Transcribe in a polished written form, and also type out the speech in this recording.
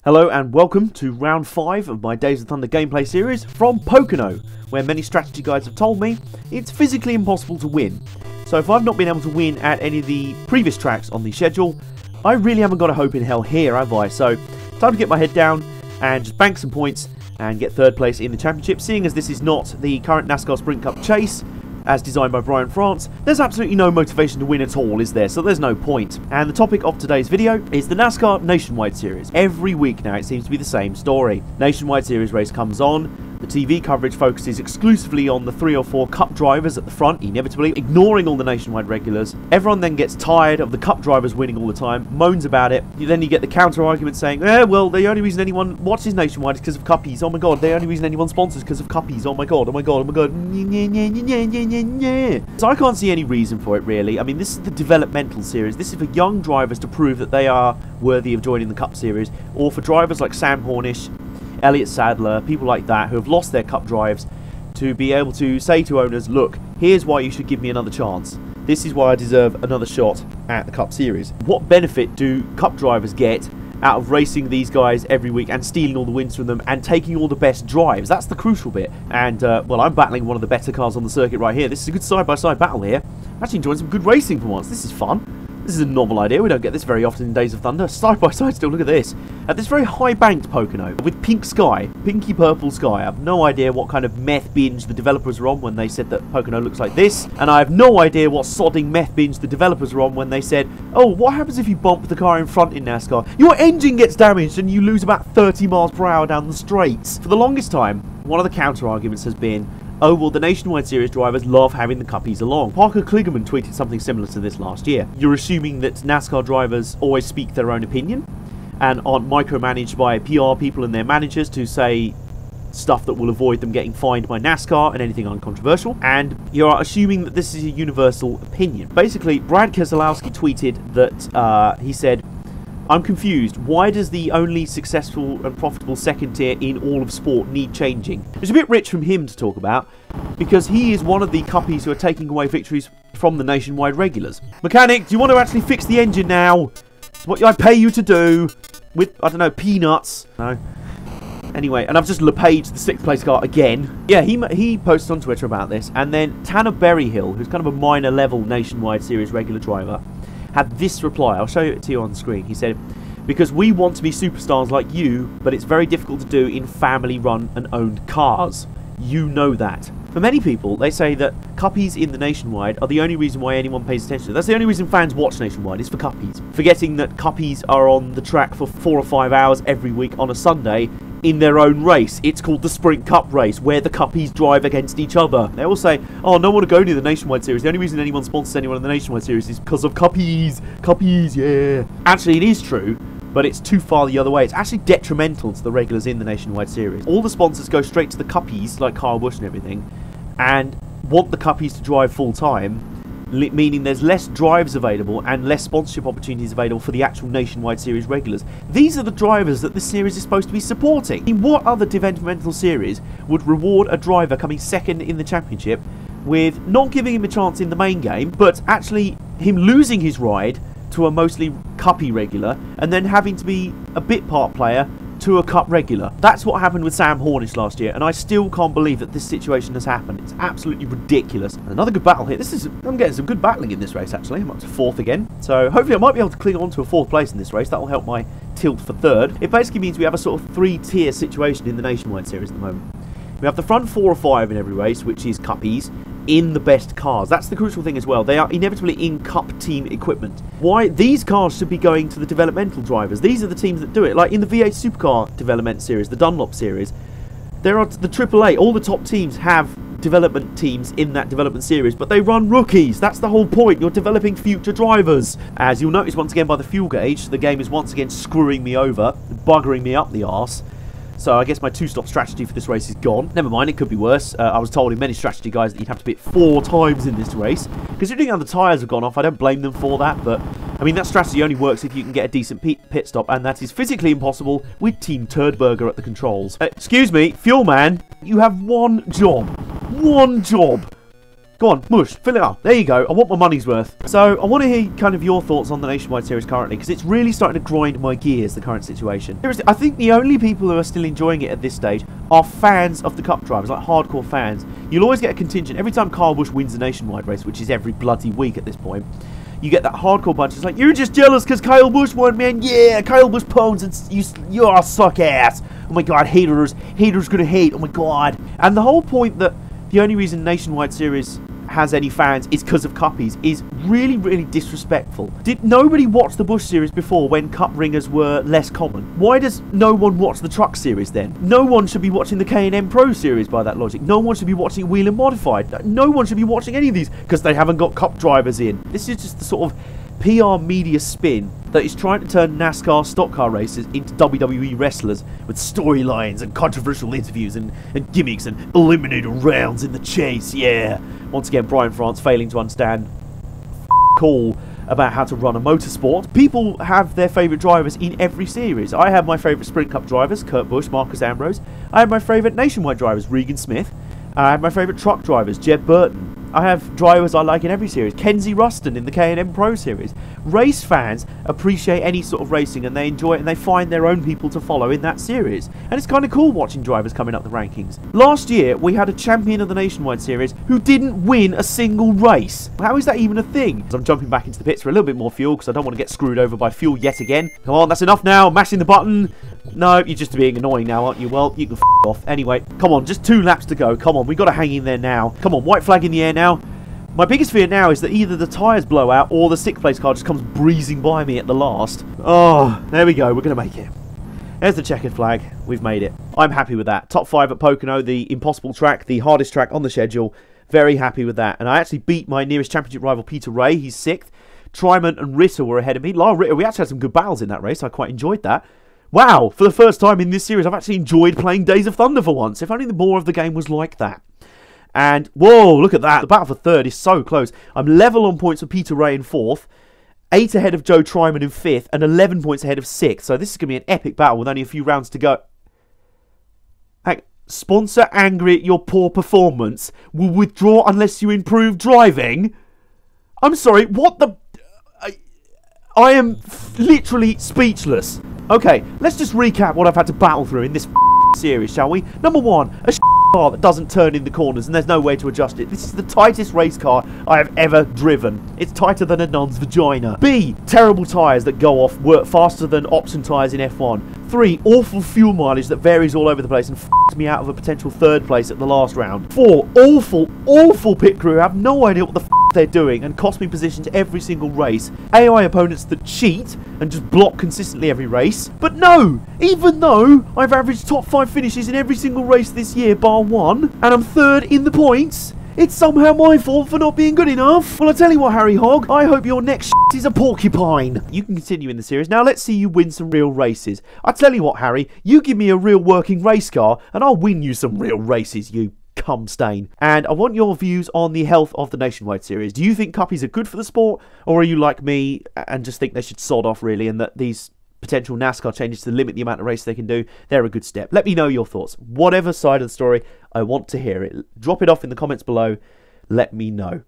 Hello and welcome to round 5 of my Days of Thunder gameplay series from Pocono, where many strategy guides have told me it's physically impossible to win. So if I've not been able to win at any of the previous tracks on the schedule, I really haven't got a hope in hell here, have I? So time to get my head down and just bank some points and get third place in the championship. Seeing as this is not the current NASCAR Sprint Cup chase, as designed by Brian France, there's absolutely no motivation to win at all, is there? So there's no point. And the topic of today's video is the NASCAR Nationwide Series. Every week now it seems to be the same story. Nationwide Series race comes on, the TV coverage focuses exclusively on the 3 or 4 Cup drivers at the front, inevitably, ignoring all the Nationwide regulars. Everyone then gets tired of the Cup drivers winning all the time, moans about it. Then you get the counter argument saying, well, the only reason anyone watches Nationwide is because of Cuppies. Oh my god, the only reason anyone sponsors because of Cuppies. Oh my god, oh my god, oh my god. So I can't see any reason for it, really. I mean, this is the developmental series. This is for young drivers to prove that they are worthy of joining the Cup series, or for drivers like Sam Hornish, Elliott Sadler, people like that who have lost their Cup drives, to be able to say to owners, look, here's why you should give me another chance. This is why I deserve another shot at the Cup series. What benefit do Cup drivers get out of racing these guys every week and stealing all the wins from them and taking all the best drives? That's the crucial bit. And, well, I'm battling one of the better cars on the circuit right here. This is a good side-by-side battle here. I'm actually enjoying some good racing for once. This is fun. This is a novel idea. We don't get this very often in Days of Thunder. Side-by-side still, look at this. At this very high-banked Pocono, with pink sky, pinky purple sky. I have no idea what kind of meth binge the developers were on when they said that Pocono looks like this. And I have no idea what sodding meth binge the developers were on when they said, oh, what happens if you bump the car in front in NASCAR? Your engine gets damaged and you lose about 30 miles per hour down the straights. For the longest time, one of the counter-arguments has been, oh, well, the Nationwide Series drivers love having the Cuppies along. Parker Kligerman tweeted something similar to this last year. You're assuming that NASCAR drivers always speak their own opinion and aren't micromanaged by PR people and their managers to say stuff that will avoid them getting fined by NASCAR and anything uncontroversial. And you're assuming that this is a universal opinion. Basically, Brad Keselowski tweeted that he said, I'm confused. Why does the only successful and profitable second tier in all of sport need changing? It's a bit rich from him to talk about, because he is one of the Cuppies who are taking away victories from the Nationwide regulars. Mechanic, do you want to actually fix the engine now? It's what I pay you to do. With, I don't know, peanuts. No. Anyway, and I've just LePaged the 6th place car again. Yeah, he posted on Twitter about this, and then Tanner Berryhill, who's kind of a minor level Nationwide Series regular driver, had this reply. I'll show it to you on the screen. He said, because we want to be superstars like you, but it's very difficult to do in family-run and owned cars. You know that. For many people, they say that Cuppies in the Nationwide are the only reason why anyone pays attention. That's the only reason fans watch Nationwide, is for Cuppies. Forgetting that Cuppies are on the track for 4 or 5 hours every week on a Sunday in their own race. It's called the Sprint Cup race, where the Cuppies drive against each other. They all say, oh, no one to go near the Nationwide Series. The only reason anyone sponsors anyone in the Nationwide Series is because of Cuppies. Cuppies, yeah. Actually, it is true, but it's too far the other way. It's actually detrimental to the regulars in the Nationwide Series. All the sponsors go straight to the Cuppies, like Kyle Busch and everything, and want the Cuppies to drive full time, meaning there's less drives available and less sponsorship opportunities available for the actual Nationwide Series regulars. These are the drivers that this series is supposed to be supporting. I mean, what other developmental series would reward a driver coming second in the championship with not giving him a chance in the main game, but actually him losing his ride to a mostly Cuppy regular and then having to be a bit part player to a Cup regular? That's what happened with Sam Hornish last year, and I still can't believe that this situation has happened. It's absolutely ridiculous. And another good battle here. I'm getting some good battling in this race, actually. I'm up to 4th again, so hopefully I might be able to cling on to a 4th place in this race. That will help my tilt for 3rd. It basically means we have a sort of 3-tier situation in the Nationwide Series at the moment. We have the front 4 or 5 in every race, which is Cuppies, in the best cars. That's the crucial thing as well. They are inevitably in Cup team equipment. Why? These cars should be going to the developmental drivers. These are the teams that do it. Like in the V8 Supercar development series, the Dunlop series, there are the AAA. All the top teams have development teams in that development series, but they run rookies. That's the whole point. You're developing future drivers. As you'll notice once again by the fuel gauge, the game is once again screwing me over, buggering me up the arse. So I guess my 2-stop strategy for this race is gone. Never mind, it could be worse. I was told in many strategy guides that you'd have to pit 4 times in this race. Considering how the tyres have gone off, I don't blame them for that, but I mean, that strategy only works if you can get a decent pit stop, and that is physically impossible with Team Turdberger at the controls. Excuse me, Fuel Man, you have one job. One job. Go on, mush, fill it up. There you go. I want my money's worth. So I want to hear kind of your thoughts on the Nationwide Series currently, because it's really starting to grind my gears, the current situation. Seriously, I think the only people who are still enjoying it at this stage are fans of the Cup drivers, like hardcore fans. You'll always get a contingent. Every time Kyle Busch wins a Nationwide race, which is every bloody week at this point, you get that hardcore bunch. It's like, you're just jealous because Kyle Busch won, man. Yeah, Kyle Busch pawns and you are suck ass. Oh my god, haters gonna hate. Oh my god. And the whole point that the only reason Nationwide Series has any fans is because of Cuppies is really, really disrespectful. Did nobody watch the Busch Series before when Cup ringers were less common? Why does no one watch the Truck Series then? No one should be watching the K&M Pro Series by that logic. No one should be watching Wheel and Modified. No one should be watching any of these because they haven't got Cup drivers in. This is just the sort of PR media spin that is trying to turn NASCAR stock car races into WWE wrestlers with storylines and controversial interviews and gimmicks and eliminator rounds in the chase, yeah. Once again, Brian France failing to understand all about how to run a motorsport. People have their favourite drivers in every series. I have my favourite Sprint Cup drivers, Kurt Busch, Marcus Ambrose. I have my favourite Nationwide drivers, Regan Smith. I have my favourite truck drivers, Jeb Burton. I have drivers I like in every series. Kenzie Ruston in the K&M Pro Series. Race fans appreciate any sort of racing and they enjoy it and they find their own people to follow in that series. And it's kind of cool watching drivers coming up the rankings. Last year, we had a champion of the Nationwide Series who didn't win a single race. How is that even a thing? I'm jumping back into the pits for a little bit more fuel because I don't want to get screwed over by fuel yet again. Come on, that's enough now. Mashing the button. No, you're just being annoying now, aren't you? Well, you can f*** off. Anyway, come on, just 2 laps to go. Come on, we got to hang in there now. Come on, white flag in the air now. My biggest fear now is that either the tyres blow out or the 6th place car just comes breezing by me at the last. Oh, there we go. We're going to make it. There's the checkered flag. We've made it. I'm happy with that. Top 5 at Pocono, the impossible track, the hardest track on the schedule. Very happy with that. And I actually beat my nearest championship rival, Peter Ray. He's 6th. Tryman and Ritter were ahead of me. Lyle Ritter, we actually had some good battles in that race. I quite enjoyed that. Wow, for the first time in this series, I've actually enjoyed playing Days of Thunder for once. If only the more of the game was like that. And, whoa, look at that. The battle for 3rd is so close. I'm level on points with Peter Ray in 4th, 8 ahead of Joe Tryman in 5th, and 11 points ahead of 6th. So this is going to be an epic battle with only a few rounds to go. Sponsor angry at your poor performance will withdraw unless you improve driving. I'm sorry, what the... I am literally speechless. Okay, let's just recap what I've had to battle through in this series, shall we? Number 1, a car that doesn't turn in the corners and there's no way to adjust it. This is the tightest race car I have ever driven. It's tighter than a nun's vagina. B, terrible tyres that go off, work faster than option tyres in F1. 3, awful fuel mileage that varies all over the place and f***ed me out of a potential 3rd place at the last round. 4, awful pit crew who have no idea what the f*** they're doing and cost me positions every single race. AI opponents that cheat and just block consistently every race. But no, even though I've averaged top 5 finishes in every single race this year bar 1 and I'm 3rd in the points, it's somehow my fault for not being good enough. Well, I tell you what, Harry Hogg, I hope your next is a porcupine. You can continue in the series. Now let's see you win some real races. I tell you what, Harry, you give me a real working race car and I'll win you some real races, you cum stain. And I want your views on the health of the Nationwide Series. Do you think Cuppies are good for the sport, or are you like me and just think they should sod off really, and that these potential NASCAR changes to limit the amount of race they can do, they're a good step? Let me know your thoughts. Whatever side of the story, I want to hear it. Drop it off in the comments below. Let me know.